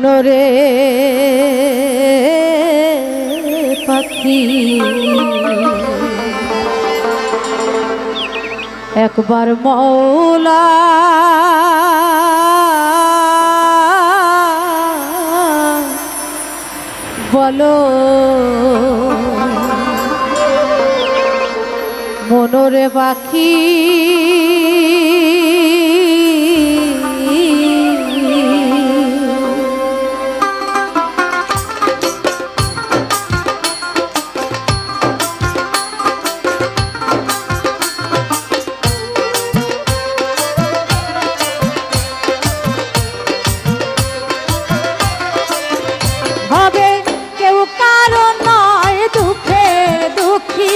মনরে পাখি একবার মওলা বলো মনরে পাখি হবে কেউ কারো নয় দুঃখের দুঃখী,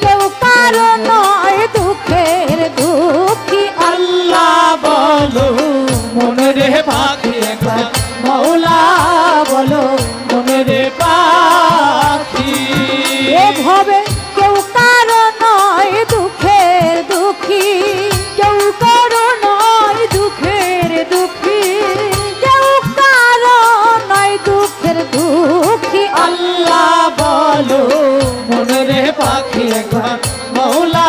কেউ কারো নয় দুঃখের দুঃখী। আল্লাহ বলো মনরে পাখি একবার মওলা বলো মনরে পাখি। এভাবে কেউ কারো নয় দুঃখের দুঃখী, কেউ কারো নয় দুঃখের দুঃখী, কেউ কারো নয় দুঃখের দুঃখী। আল্লাহ বলো মনরে পাখি একবার মওলা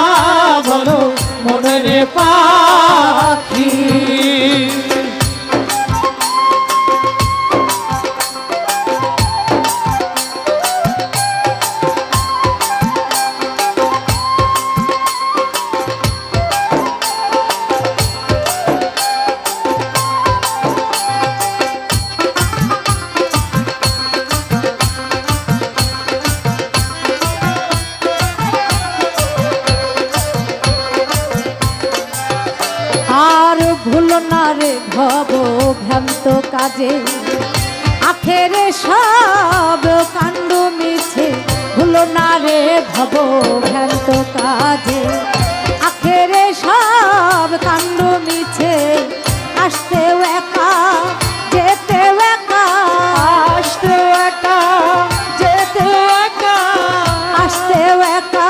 বলো মনরে পাখি। আর ভুলো না রে ভব ভ্রান্ত কাজে, আখেরে সব কাণ্ড মিছে। ভুলো না রে ভব ভ্রান্ত কাজে, আখেরে সব কাণ্ড মিছে। আসতেও একা যেতেও একা, আসতেও একা যেতেও একা, আসতেও একা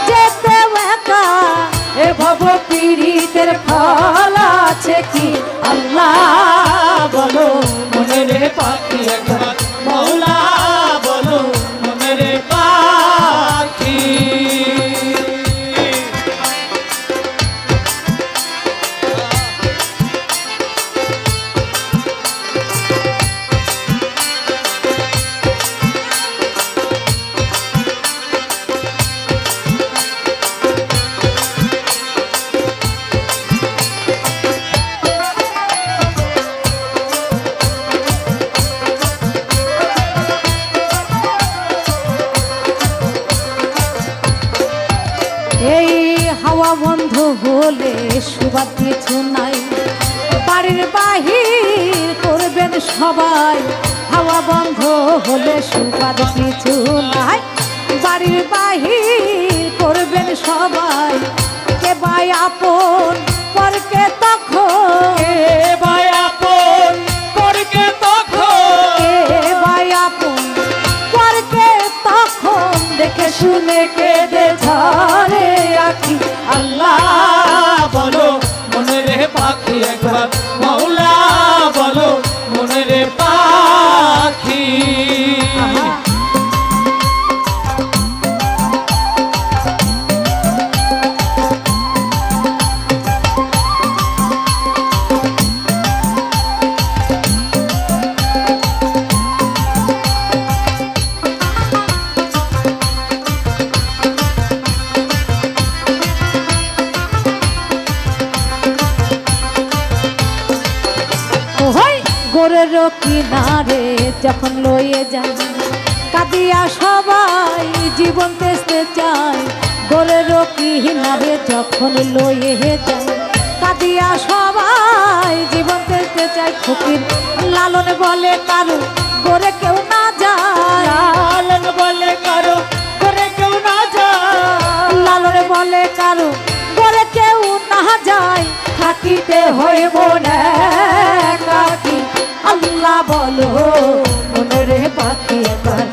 যেতেও একা। এ ভব পীড়িতের ফল আছে কি? আল্লাহ বলো মনরে পাখি একবার মওলা বলো মনরে পাখি। এই হাওয়া বন্ধ হলে সুবাদ কিছু নাই, বাড়ির বাহির করবেন সবাই। হাওয়া বন্ধ হলে সুবাদ কিছু নাই, বাড়ির বাহির করবেন সবাই। কে ভাই আপন পরকে তখন, কে ভাই আপন পরকে তখন, কে ভাই আপন পরকে তখন। দেখে শুনে কেঁদে ঝরে আখি। আল্লাহ বলো মনরে পাখি একবার মওলা বলো মনরে পাখি। গোরের কিনারে যখন লয়ে যায়, কাঁদিয়া সবাই জীবন তেজতে চায়। গোরের কিনারে যখন লয়ে যায়, কাঁদিয়া সবাই জীবন তেজতে চায়। ফকির লালন বলে কারো গোরে কেউ না যায়, লালন বলে কারো করে কেউ না যায়, লালন বলে কারো গোরে কেউ না যায়। থাকিতে হইব না একাকী। আল্লাহ বলো মনরে পাখি একবার